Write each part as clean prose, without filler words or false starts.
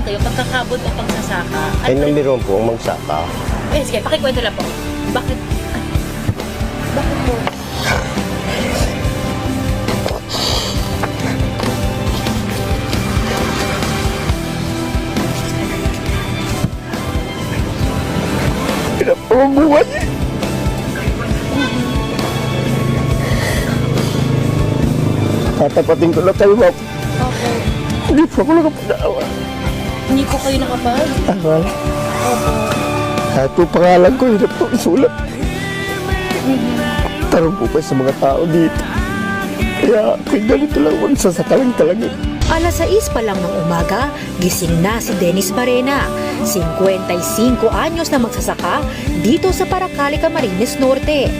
kayo, pagkakabot o pagsasaka? Ay, number 1 po ang magsaka. Eh, sige, pakikwento lang po. Bakit? Bakit po? Hirap po ang buwan. Tatapatin ko lang kayo, ma'am. Opo. Hindi po ako nakapag-awa. Hindi ko kayo nakapag? Aral. Opo. Kahit po pangalan ko, hirap po isulat. Tarong po pa sa mga tao dito. Kaya ako'y ganito lang, magsasakalang talaga. Alas 6 pa lang ng umaga, gising na si Dennis Barena, 55 anyos na magsasaka dito sa Paracali, Camarines Norte.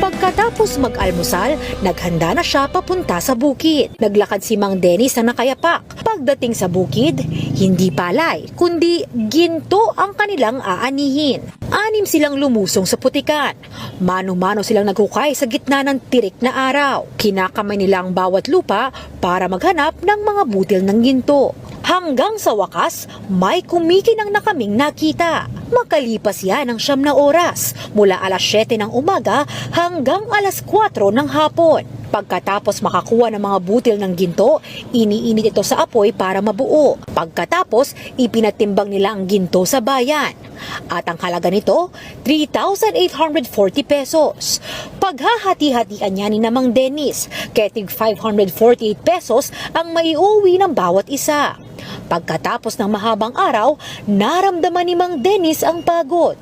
Pagkatapos mag-almusal, naghanda na siya papunta sa bukid. Naglakad si Mang Dennis na nakayapak. Pagdating sa bukid, hindi palay, kundi ginto ang kanilang aanihin. 6 silang lumusong sa putikan. Mano-mano silang naghukay sa gitna ng tirik na araw. Kinakamay nila ang bawat lupa para maghanap ng mga butil ng ginto. Hanggang sa wakas, may kumikinang na kaming nakita. Makalipas yan ng 9 na oras, mula alas 7 ng umaga hanggang alas 4 ng hapon. Pagkatapos makakuha ng mga butil ng ginto, iniinit ito sa apoy para mabuo. Pagkatapos, ipinatimbang nila ang ginto sa bayan. At ang halaga nito, 3,840 pesos. Paghahati-hatian niya ni Mang Dennis, ketig 548 pesos ang maiuwi ng bawat isa. Pagkatapos ng mahabang araw, naramdaman ni Mang Dennis ang pagod.